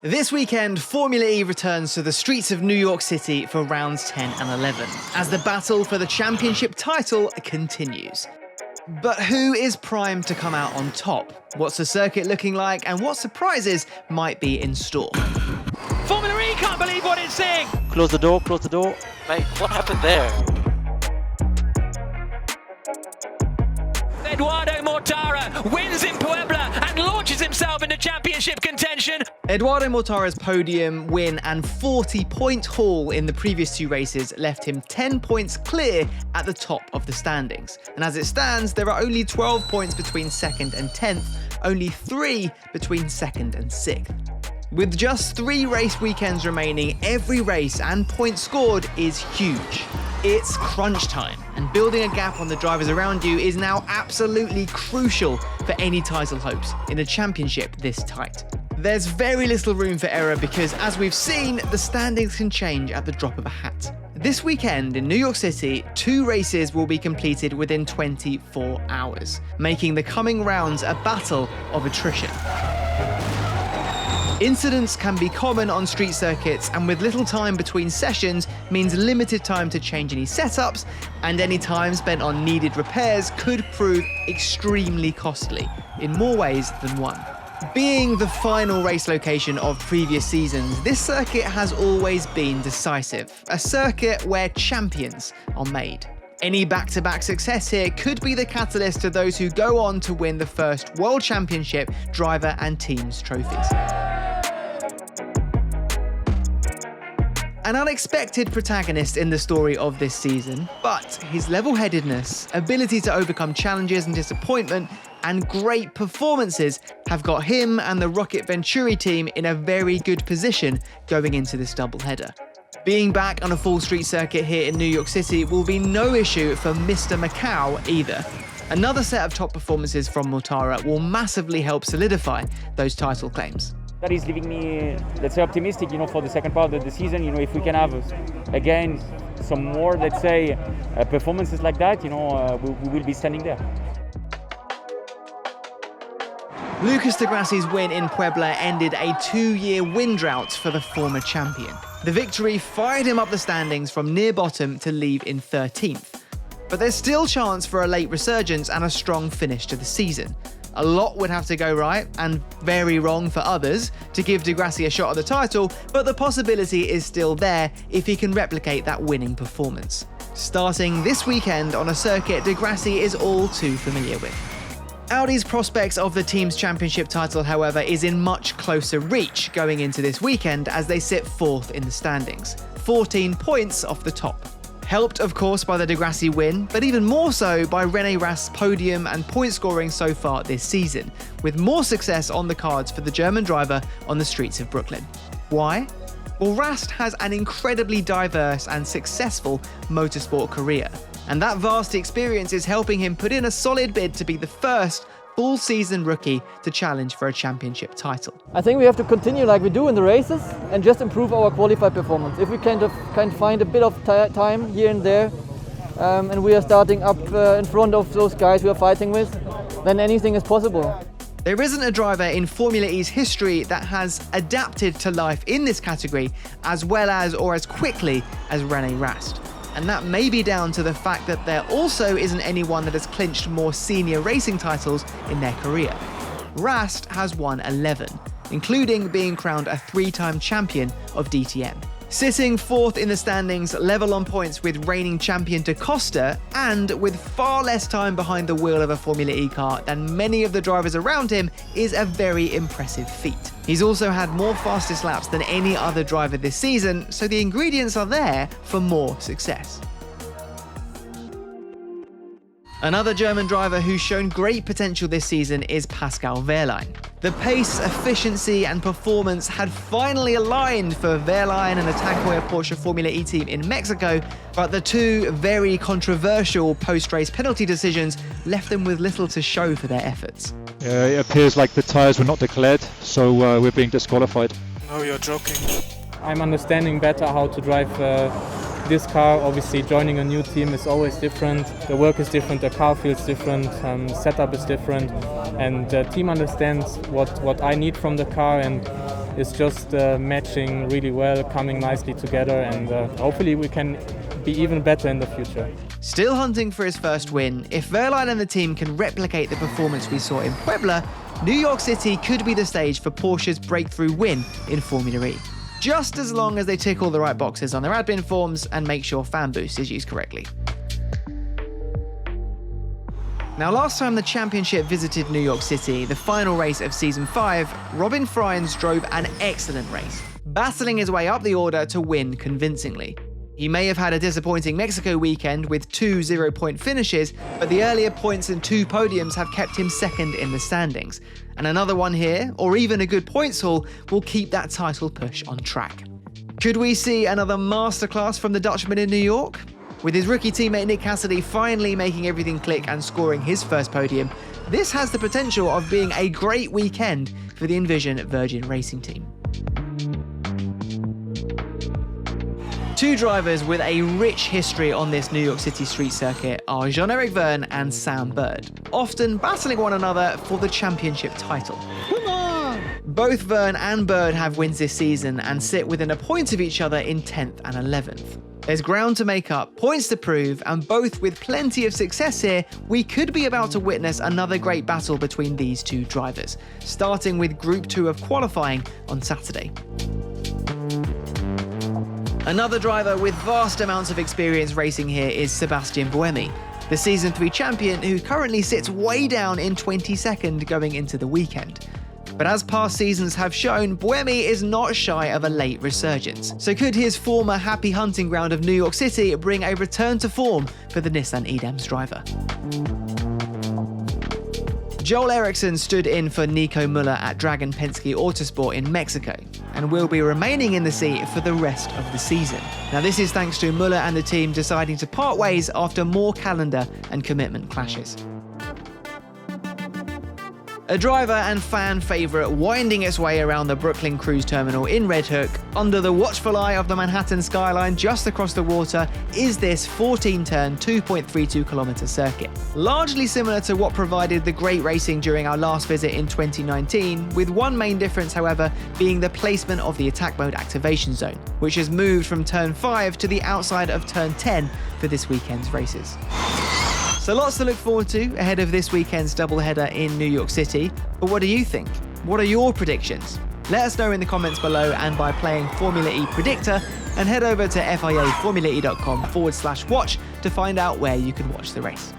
This weekend, Formula E returns to the streets of New York City for rounds 10 and 11, as the battle for the championship title continues. But who is primed to come out on top? What's the circuit looking like, and what surprises might be in store? Formula E can't believe what it's seeing! Close the door, close the door. Mate, what happened there? Edo Mortara wins in Puebla and launches himself into championship contention. Edo Mortara's podium win and 40-point haul in the previous two races left him 10 points clear at the top of the standings. And as it stands, there are only 12 points between 2nd and 10th, only 3 between 2nd and 6th. With just 3 race weekends remaining, every race and point scored is huge. It's crunch time, and building a gap on the drivers around you is now absolutely crucial for any title hopes in a championship this tight. There's very little room for error because, as we've seen, the standings can change at the drop of a hat. This weekend in New York City, 2 races will be completed within 24 hours, making the coming rounds a battle of attrition. Incidents can be common on street circuits, and with little time between sessions means limited time to change any setups, and any time spent on needed repairs could prove extremely costly, in more ways than one. Being the final race location of previous seasons, this circuit has always been decisive, a circuit where champions are made. Any back-to-back success here could be the catalyst to those who go on to win the first World Championship driver and teams trophies. An unexpected protagonist in the story of this season, but his level-headedness, ability to overcome challenges and disappointment, and great performances have got him and the Rocket Venturi team in a very good position going into this doubleheader. Being back on a full street circuit here in New York City will be no issue for Mr. Macau either. Another set of top performances from Mortara will massively help solidify those title claims. That is leaving me, let's say, optimistic, for the second part of the season. If we can have, again, some more, let's say, performances like that, we will be standing there. Lucas di Grassi's win in Puebla ended a 2-year win drought for the former champion. The victory fired him up the standings from near bottom to leave in 13th. But there's still chance for a late resurgence and a strong finish to the season. A lot would have to go right, and very wrong for others, to give di Grassi a shot at the title, but the possibility is still there if he can replicate that winning performance. Starting this weekend on a circuit di Grassi is all too familiar with. Audi's prospects of the team's championship title, however, is in much closer reach going into this weekend as they sit 4th in the standings, 14 points off the top. Helped, of course, by the di Grassi win, but even more so by René Rast's podium and point scoring so far this season, with more success on the cards for the German driver on the streets of Brooklyn. Why? Well, Rast has an incredibly diverse and successful motorsport career, and that vast experience is helping him put in a solid bid to be the first full-season rookie to challenge for a championship title. I think we have to continue like we do in the races and just improve our qualified performance. If we can find a bit of time here and there, and we are starting up in front of those guys we are fighting with, then anything is possible. There isn't a driver in Formula E's history that has adapted to life in this category as well as or as quickly as René Rast. And that may be down to the fact that there also isn't anyone that has clinched more senior racing titles in their career. Rast has won 11, including being crowned a 3-time champion of DTM. Sitting 4th in the standings, level on points with reigning champion Da Costa, and with far less time behind the wheel of a Formula E car than many of the drivers around him, is a very impressive feat. He's also had more fastest laps than any other driver this season, so the ingredients are there for more success. Another German driver who's shown great potential this season is Pascal Wehrlein. The pace, efficiency and performance had finally aligned for Wehrlein and the Tag Heuer Porsche Formula E team in Mexico, but the 2 very controversial post-race penalty decisions left them with little to show for their efforts. It appears like the tyres were not declared, so we're being disqualified. No, you're joking. I'm understanding better how to drive this car. Obviously, joining a new team is always different. The work is different, the car feels different, setup is different, and the team understands what I need from the car, and is just matching really well, coming nicely together, and hopefully we can be even better in the future. Still hunting for his first win, if Wehrlein and the team can replicate the performance we saw in Puebla, New York City could be the stage for Porsche's breakthrough win in Formula E. Just as long as they tick all the right boxes on their admin forms and make sure fan boost is used correctly. Now, last time the championship visited New York City, the final race of Season 5, Robin FRIJNS drove an excellent race, battling his way up the order to win convincingly. He may have had a disappointing Mexico weekend with 2 0-point finishes, but the earlier points and 2 podiums have kept him second in the standings. And another one here, or even a good points haul, will keep that title push on track. Could we see another masterclass from the Dutchman in New York? With his rookie teammate Nick Cassidy finally making everything click and scoring his first podium, this has the potential of being a great weekend for the Envision Virgin Racing team. 2 drivers with a rich history on this New York City street circuit are Jean-Eric Vergne and Sam Bird, often battling one another for the championship title. Come on! Both Vergne and Bird have wins this season and sit within a point of each other in 10th and 11th. There's ground to make up, points to prove, and both with plenty of success here, we could be about to witness another great battle between these 2 drivers, starting with Group 2 of qualifying on Saturday. Another driver with vast amounts of experience racing here is Sébastien BUEMI, the Season 3 champion who currently sits way down in 22nd going into the weekend. But as past seasons have shown, BUEMI is not shy of a late resurgence. So could his former happy hunting ground of New York City bring a return to form for the Nissan EDAMS driver? Joel Eriksson stood in for Nico Müller at Dragon Penske Autosport in Mexico and will be remaining in the seat for the rest of the season. Now, this is thanks to Müller and the team deciding to part ways after more calendar and commitment clashes. A driver and fan favourite winding its way around the Brooklyn Cruise Terminal in Red Hook, under the watchful eye of the Manhattan skyline just across the water, is this 14-turn, 2.32km circuit. Largely similar to what provided the great racing during our last visit in 2019, with one main difference, however, being the placement of the attack mode activation zone, which has moved from turn 5 to the outside of turn 10 for this weekend's races. So lots to look forward to ahead of this weekend's doubleheader in New York City. But what do you think? What are your predictions? Let us know in the comments below and by playing Formula E Predictor, and head over to FIAFormulaE.com/watch to find out where you can watch the race.